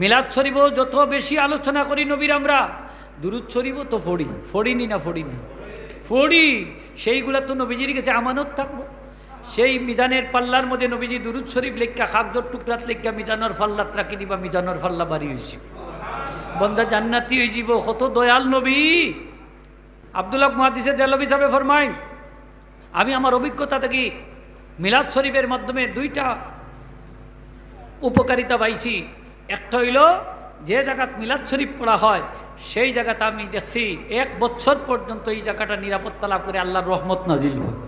মিলাদ শরীফও যত বেশি আলোচনা করি নবীর আমরা দুরূদ শরীফও তো ফড়িনি না ফড়ি সেইগুলা তো নবীজির কাছে আমানত থাকবো। সেই মিজানের পাল্লার মধ্যে নবীজি দুরূদ শরীফ লেখা খাগদর টুকরাত লেখা মিজানোর ফাল্লাত রাখি দিবা, মিজানোর ফাল্লা বাড়ি হয়েছে, বন্দা জান্নাতি হয়ে যাব। কত দয়াল নবী। আব্দুল্লাহ মুহাদ্দিসে দেহলভী সাহেব ফরমাইন, আমি আমার অভিজ্ঞতা থেকে মিলাদ শরীফের মাধ্যমে দুইটা উপকারিতা পাইছি। একটা হইল যে জায়গাত মিলাদ শরীফ পড়া হয় সেই জায়গাতে আমি দেখছি 1 বছর পর্যন্ত এই জায়গাটা নিরাপত্তা লাভ করে আল্লাহর রহমত নাজিল হয়।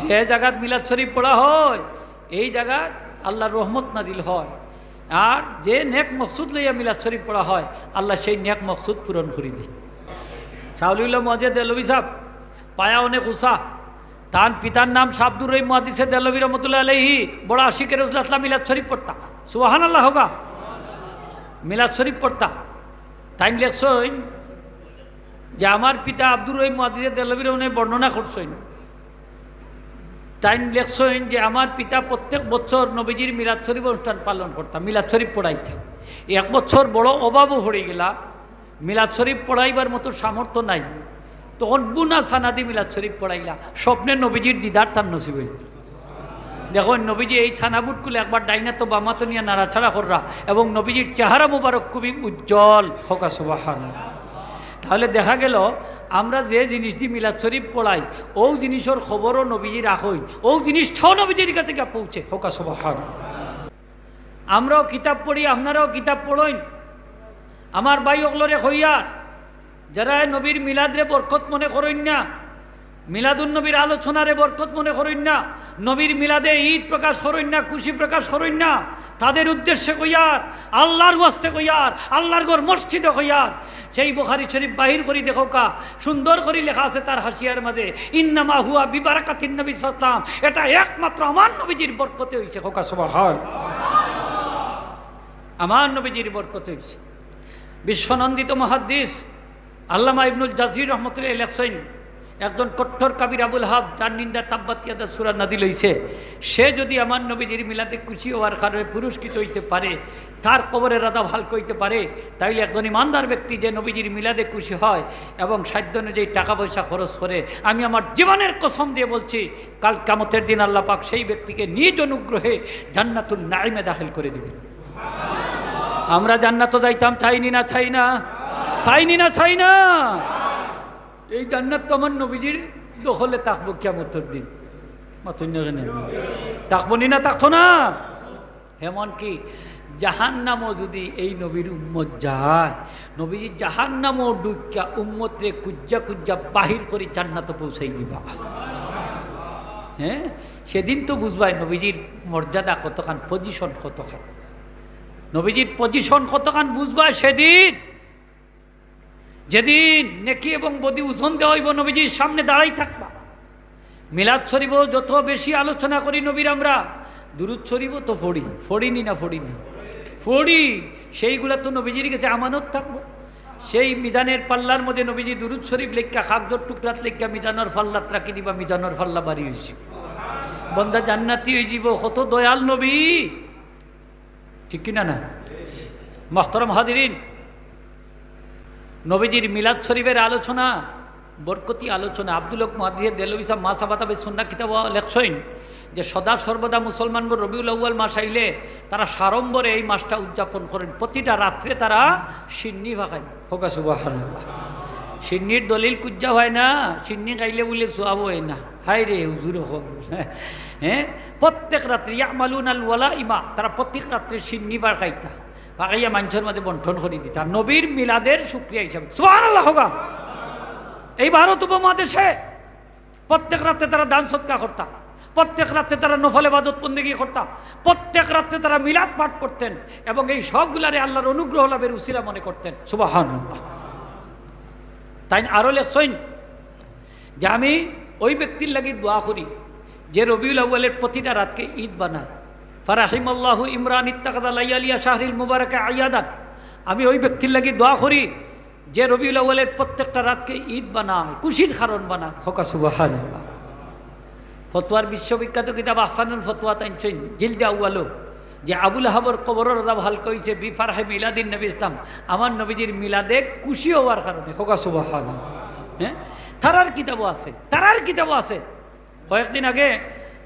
যে জায়গাত মিলাদ শরীফ পড়া হয় এই জায়গাত আল্লাহর রহমত নাজিল হয়। আর যে নেক মকসুদ লইয়া মিলাদ শরীফ পড়া হয় আল্লাহ সেই নেক মকসুদ পূরণ করে দেয়। শাহুলিল্লাহ মুহাজ্জির দেহলভী সাহেব পায়া অনেক উষা, তার পিতার নাম শাব্দুর রহিম মুহাদ্দিস দেহলভী রহমতুল্লাহ আলাইহি, বড় আশিকে রাসূলুল্লাহ মিলাদ শরীফ পড়তা। সুবহানাল্লাহ হোগা। মিলাদ শরীফ পড়তা। তাই লেখছেন যে আমার পিতা আব্দুর রহিম মুহাদ্দিস দেহলভী রহমতুল্লাহ বর্ণনা করছেন, তাই লেখছেন যে আমার পিতা প্রত্যেক বছর নবীজির মিলাদ শরীফ অনুষ্ঠান পালন করতাম, মিলাদ শরীফ পড়াইতাম। 1 বছর বড় অভাবও হয়ে গেলা, মিলাদ শরীফ পড়াইবার মতো সামর্থ্য নাই, তখন বুনা সানাদি মিলাদ শরীফ পড়াইলা। স্বপ্নে নবীজির দিদার তার নসিব হইল। দেখো নবীজি এই ছানাবুটগুলো একবার ডাইনা তো বামাতো নিয়ে নাড়াছাড়া কররা, এবং নবীজির চেহারা মুবারক খুবই উজ্জ্বল। খোকা সুবহানাল্লাহ। তাহলে দেখা গেল আমরা যে জিনিস দিয়ে মিলাদ শরীফ পড়াই ও জিনিসের খবরও নবীজি রাখই, ও জিনিসটাও নবীজির কাছে গিয়ে পৌঁছে। খোকা সুবহানাল্লাহ। আমরাও কিতাব পড়ি, আপনারাও কিতাব পড়েন। আমার ভাই ওগুলোরে হইয়া যারা নবীর মিলাদরে বরকত মনে করেন না, মিলাদুন নবীর আলোচনারে বরকত মনে করেন না, নবীর মিলাদে ঈদ প্রকাশ করেন না, খুশি প্রকাশ করেন না, তাদের উদ্দেশ্যে কইয়ার, আল্লাহর ওয়াস্তে কইয়ার, আল্লাহর ঘর মসজিদে কইয়ার সেই বুখারী শরীফ বাহির করি দেখো কা সুন্দর করে লেখা আছে তার হাসিয়ার মাঝে, ইন্নামা হুয়া বিবারাকাতিন নবী সাল্লাল্লাহু আলাইহি ওয়াসাল্লাম, এটা একমাত্র আমার নবীজির বরকতে হইছে। খোকা সুবহানাল্লাহ। আমার নবীজির বরকতে হইছে। বিশ্বনন্দিত মুহাদ্দিস আল্লামা ইবনুল জাযীর রহমতুল্লাহ লেখছেন, একজন কট্টর কাবির আবুল হাব তার নিন্দা তাব্বাত ইয়াদা সূরা নাযিল হইছে, সে যদি আমার নবীজির মিলাদে খুশি হওয়ার কারণে পুরস্কৃত হইতে পারে, তার কবরের রাদা হালকা হইতে পারে, তাইলে একজন ইমানদার ব্যক্তি যে নবীজির মিলাদে খুশি হয় এবং সাধ্য অনুযায়ী টাকা পয়সা খরচ করে, আমি আমার জীবনের কসম দিয়ে বলছি কাল কিয়ামতের দিন আল্লাহ পাক সেই ব্যক্তিকে নিজ অনুগ্রহে জান্নাতুল নাঈমে দাখিল করে দিবেন। আমরা জান্নাত যাইতাম চাইনি না, চাই না। এই জান্নাত তো আমার নবীজির দখলে থাকবো কিয়ামতের দিন। থাকবো নি না, থাকতো না। এমনকি জাহান্নামও যদি এই নবীর উম্মত যায়, নবীজির জাহান্নামও ডুক্কা উম্মতরে কুজ্জা বাহির করে জান্নাতে পৌঁছাই দিবা। হ্যাঁ, সেদিন তো বুঝবাই নবীজির মর্যাদা কতখান, পজিশন কতখান, নবীজির পজিশন কতখান বুঝবা সেদিন, যেদিন নেকি এবং বদি ওজন দেওয়া হইব নবীজির সামনে দাঁড়াই থাকবা। মিলাদ শরীফও যত বেশি আলোচনা করি নবীর আমরা দুরূদ শরীফও তো ফড়িনি না ফড়ি সেইগুলা তো নবীজির কাছে আমানত থাকবো। সেই মিজানের পাল্লার মধ্যে নবীজি দুরূদ শরীফ লেখা খাগদর টুকরাত লেখা মিজানোর ফাল্লাত রাখি দিবা, মিজানোর ফাল্লা বাড়ি হয়েছে, বন্দা জান্নাতি হয়ে যাব। কত দয়াল নবী। ঠিক কিনা না? মুহতারাম হাজিরিন, নবীজির মিলাদ শরীফের আলোচনা বরকতি আলোচনা। আব্দুল্লাহ মুহাদ্দিস দেহলভী সাহেব মাসাবাতাবে সুন্নাহ কিতাব লেখছেন যে সদা সর্বদা মুসলমানগণ রবিউল আউয়াল মাস আইলে তারা সাড়ম্বরে এই মাসটা উদযাপন করেন। প্রতিটা রাত্রে তারা সিন্নি ভাগায়। হোকা সুবহানাল্লাহ। সিন্নির দলিল কুজ্জা হয় না, সিন্নি গাইলে বলে সোয়াব হয় না। হাই রে হুজুর হোক। হ্যাঁ, প্রত্যেক রাত্রে ইয়ামালুনাল ওয়ালাইমা, তারা প্রত্যেক রাত্রে সিন্নি বার খাইতা, বাগাইয়া মানুষের মধ্যে বন্টন করে দিতা নবীর মিলাদের শুকরিয়া হিসাবে। সুবহানাল্লাহ হোগা। এই ভারত উপমহাদেশে প্রত্যেক রাত্রে তারা দান সদকা করতা, প্রত্যেক রাত্রে তারা নফল ইবাদত বন্দেগী করতা, প্রত্যেক রাত্রে তারা মিলাদ পাঠ করতেন এবং এই সবগুলারে আল্লাহর অনুগ্রহ লাভের উসিলা মনে করতেন। সুবহানাল্লাহ। তাই আরো লেখছেন যে আমি ওই ব্যক্তির লাগি দোয়া করি যে রবিউল আউয়ালের প্রতিটা রাতকে ঈদ বানায়। ফারাহিমাল্লাহু ইমরান ইত্তাকাদা লাইয়ালিয়া শাহরিল মুবারাকা আয়াদান। আমি ওই ব্যক্তির লাগি দোয়া করি যে রবিউল আউয়ালের প্রত্যেকটা রাতকে ঈদ বানায়, খুশির কারণ বানায়। খোকা সুবহানাল্লাহ। ফতোয়ার বিশ্ববিখ্যাত কিতাব আহসানুল ফতোয়া তাইছেন জিলদে আউয়ালো যে আবুল আহাবর কবরের আযাব হালকা হয়েছে বিফারহে মিলাদিন নবী ইসলাম, আমার নবীজির মিলাদে খুশি হওয়ার কারণে। হোকা সুবহানাল্লাহ। হ্যাঁ, তারার কিতাবও আছে। কয়েকদিন আগে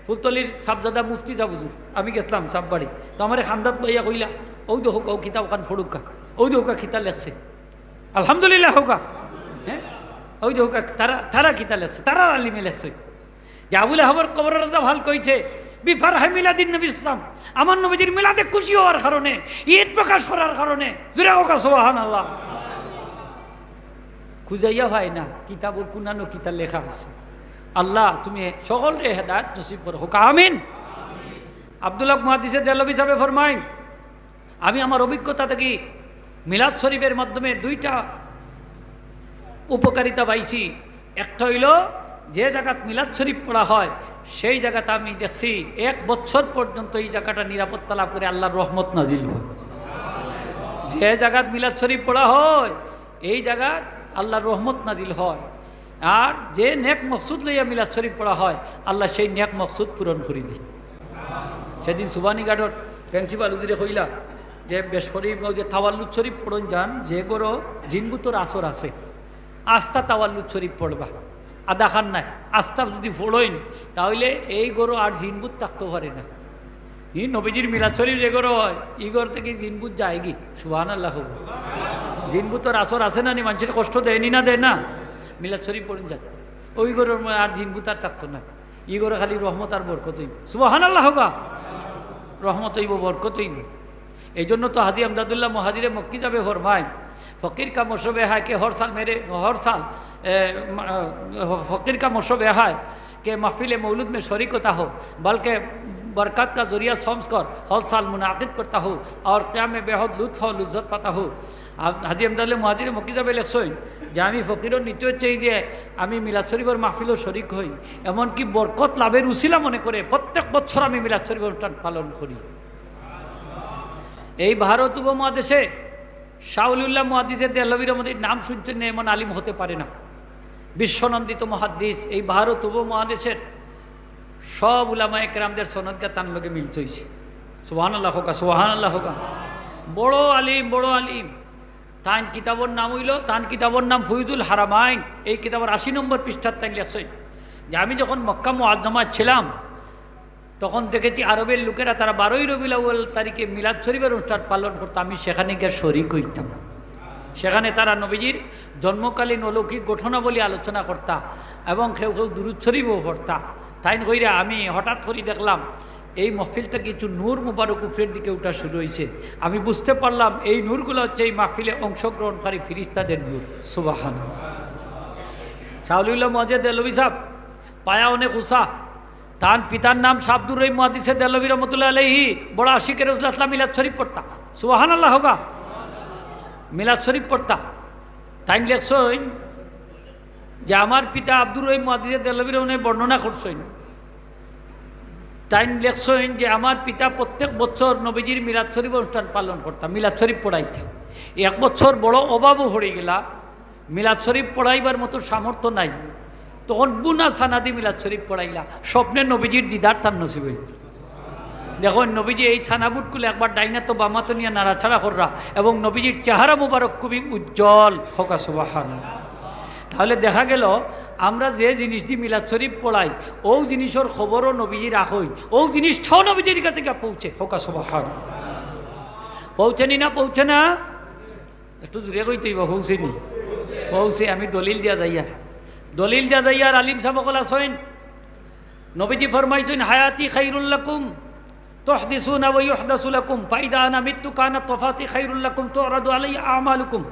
ফুলতলির সাবজাদা মুফতি যা বুঝুর আমি গেছিলাম সাববাড়ি, তো আমার খান্দাত বইয়া কইলা ও দে হোক কিতাব খান ফড়ুকা, ও দে হোকা খিতা লেখছে আলহামদুলিল্লাহ হোকা। হ্যাঁ, ওই দে হোকা তারা কিতা লেখছে, তারা আলিমে লেখছে যে আবুল আহাবর কবরের আযাব হালকা হয়েছে বিফারহে মিলাদিন নবী ইসলাম, আমার নবীজির মিলাদে খুশি হওয়ার কারণে, ঈদ প্রকাশ করার কারণে। জোরে হোকা সুবহানাল্লাহ। খুঁজাইয়া ভাই না কিতাব কুনানো কিতা লেখা আছে। আল্লাহ তুমি সকলরে হেদায়েত নসিব করো, হোক আমিন। আব্দুল্লাহ মুহাদ্দিসে দেহলভী সাহেব ফরমাইন, আমি আমার অভিজ্ঞতা থেকে মিলাদ শরীফের মাধ্যমে দুইটা উপকারিতা পাইছি। একটা হইল যে জায়গাত মিলাদ শরীফ পড়া হয় সেই জায়গাতে আমি দেখছি 1 বছর পর্যন্ত এই জায়গাটা নিরাপত্তা লাভ করে আল্লাহর রহমত নাজিল হয়। যে জায়গাত মিলাদ শরীফ পড়া হয় এই জায়গাত আল্লাহর রহমত নাজিল হয়। আর যে নেক মকসুদ লইয়া মিলাদ শরীফ পড়া হয় আল্লাহ সেই নেক মকসুদ পূরণ করে দেয়। সেদিন সুবানীঘাটর প্রিন্সিপাল উদিরে কইলা যে বেশ শরীফ যে তাওয়াল্লুদ শরীফ পড়ন যান, যে গরো জিনবুতর আসর আছে আস্থা তাওয়াল্লুদ শরীফ পড়বা, আদা খান নাই আস্থা যদি পড়ইন তাহলে এই গরো আর জিনবুত থাকতে পারে না। ই নবীজির মিলাদ শরীফ যে গরো হয় ই ঘর থেকে জিনবুত যায়গি। সুবহানাল্লাহ। জিনবুতর আসর আছে না নি, মানুষের কষ্ট দেয়নি না, দেয় না। মিলাদ শরীফ পড়েন যান ওই গরুর আর জিনবুত আর থাকতো না, ই গরো খালি রহমত আর বরকত হইব। সুবহানাল্লাহ হোক, রহমত হইব বরকত হইব। এই জন্য তো হাজি আমদাদুল্লাহ মহাজিরে মক্কি যাবে ফরমায় ফকির কা মশবে হায় কে হর সাল फकीर का मशब है कि महफिल मौलूद में शरीक होता हो, बल्कि बरकत का जरिया समझ कर हर साल मुनाकिद करता हो और क्या में बेहद लुत्फ और लुज्जत पाता हो। हाजी আমদাদুল্লাহ মহাজিরে মক্কি যাবে লেখছেন যে আমি ফকিরও নিতে চাই যে আমি মিলাদ শরীফের মাহফিলও শরিক হই, এমনকি বরকত লাভের উসিলা মনে করে প্রত্যেক বছর আমি মিলাদ শরীফ অনুষ্ঠান পালন করি। এই ভারত উপমহাদেশে শাউলিউল্লাহ মুহাদ্দিসের দেহলভীর মধ্যে নাম শুনছেন না এমন আলিম হতে পারে না। বিশ্বনন্দিত মুহাদ্দিস এই ভারত উপমহাদেশের সব উলামায়ে কেরামদের সনদকে তার লগে মিলতে হয়েছে। সুবহানাল্লাহ হোকা, সুবহানাল্লাহ হোকা। বড় আলিম তান কিতাবর নাম হইল, তান কিতাবর নাম ফয়জুল হারামাইন। এই কিতাবের 80 নম্বর পৃষ্ঠার তাই লেখছেন যে আমি যখন মক্কা মুআজ্জামায় ছিলাম তখন দেখেছি আরবের লোকেরা তারা 12ই রবিউল আউয়াল তারিখে মিলাদ শরীফের অনুষ্ঠান পালন করতো, আমি সেখানে গিয়ে শরীক হইতাম। সেখানে তারা নবীজির জন্মকালীন অলৌকিক ঘটনাবলী আলোচনা করতা এবং কেউ দুরূদ শরীফও পড়তা। তাই কইরা আমি হঠাৎ করে দেখলাম এই মাহফিলটা কিছু নূর মুবারক উপরের দিকে উঠা শুরু হয়েছে। আমি বুঝতে পারলাম এই নূরগুলো হচ্ছে এই মাহফিলে অংশগ্রহণকারী ফিরিস্তাদের নূর। সুবহানাল্লাহ। শাউলিউল্লাহ মুহাদ্দিস দেহলভী সাহেব পায়া অনেক উষা, তার পিতার নাম শাবদুর রহিম মুহাদ্দিসে দেহলভী রহমতুল্লাহ আলাইহি বড় আশিকের রাসূলুল্লাহ মিলাদ শরীফ পড়তা। সুবহানাল্লাহ হোগা, মিলাদ শরীফ পড়তা। তাই লেখছেন যে আমার পিতা আব্দুর রহিম মুহাদ্দিসে দেহলভী রহমতুল্লাহ বর্ণনা করছেন, তাই লেখছেন যে আমার পিতা প্রত্যেক বছর নবীজির মিলাদ শরীফ অনুষ্ঠান পালন করতাম, মিলাদ শরীফ পড়াইতা। 1 বছর বড় অভাবও হয়ে গেলা, মিলাদ শরীফ পড়াইবার মতো সামর্থ্য নাই, তখন বুনা সানাদি মিলাদ শরীফ পড়াইলা। স্বপ্নে নবীজির দিদার তার নসিব হইল। দেখুন নবীজি এই ছানাবুটগুলো একবার ডাইনা তো বামা তো নিয়ে নাড়াছাড়া কররা এবং নবীজির চেহারা মুবারক খুবই উজ্জ্বল। হোকা সুবহানাল্লাহ। তাহলে দেখা গেল আমরা যে জিনিস দিয়ে মিলাদ শরীফ পড়াই ও জিনিসের খবরও নবীজি রাখই, ও জিনিসটাও নবীজির কাছে গিয়ে পৌঁছে। হোকা সুবহানাল্লাহ। পৌঁছেনি না? পৌঁছে না? একটু জুড়ে কইতেই বা পৌঁছেনি? পৌঁছে। আমি দলিল দিয়া যাইয়ার আলিম সাহেবকল আছেন। নবীজি ফরমাইছেন হায়াতি খাইরুল লাকুম তুহদিসুনা ওয়া ইউহদাসু লাকুম ফাইদা আনা মিতু কানাত ওয়াফাতি খাইরুল লাকুম তুরাদু আলাইয়া আমালুকুম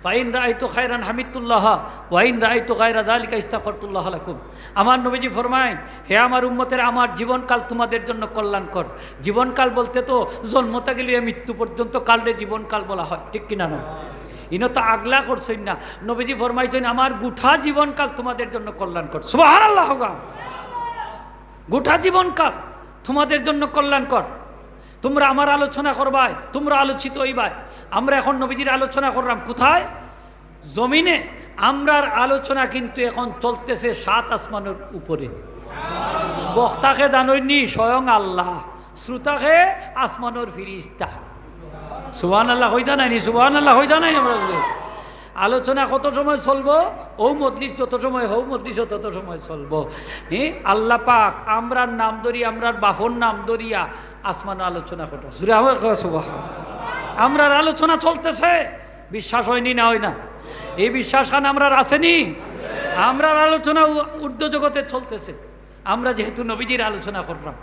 ফাইন রাআইতু খায়রান হামিদুল্লাহ ওয়া ইন রাআইতু গায়রা যালিকা ইস্তাগফারতুল্লাহ লাকুম। আমার নবীজি ফরমায়েন হে আমার উম্মতের, আমার জীবনকাল তোমাদের জন্য কল্যাণকর। জীবনকাল বলতে তো জন্ম থেকে লিয়ে মৃত্যু পর্যন্ত কালরে জীবনকাল বলা হয়, ঠিক কিনা না? ইনো তো আগলা করছেন না। নবীজি ফরমাইছেন আমার গোটা জীবনকাল তোমাদের জন্য কল্যাণকর। সুবহানাল্লাহ হোগা। গোটা জীবনকাল তোমাদের জন্য কল্যাণকর। তোমরা আমার আলোচনা করবাই, তোমরা আলোচিত হইবাই। আমরা এখন নবীজির আলোচনা করলাম কোথায়? জমিনে। আমরার আলোচনা কিন্তু এখন চলতেছে 7 আসমানের উপরে। বক্তাকে জানইনি স্বয়ং আল্লাহ। শ্রোতাকে আসমানোর ফিরিস্তা। সুবহানাল্লাহ হইতা নাই, সুবহানাল্লাহ হইতা নাই। আমরা আলোচনা কত সময় চলবো? ও মজলিস যত সময় হও, মজলিসও তত সময় চলবো। হ্যাঁ, আল্লাহ পাক আমরার নাম ধরিয়া, আমরার বাফর নাম ধরিয়া আসমানো আলোচনা করো। সুরে আমার আমরার আলোচনা চলতেছে, বিশ্বাস হয়নি না হয় না? এই বিশ্বাস খান আমরার আসেনি? আমরার আলোচনা ঊর্ধ্ব জগতে চলতেছে। আমরা যেহেতু নবীজির আলোচনা করলাম।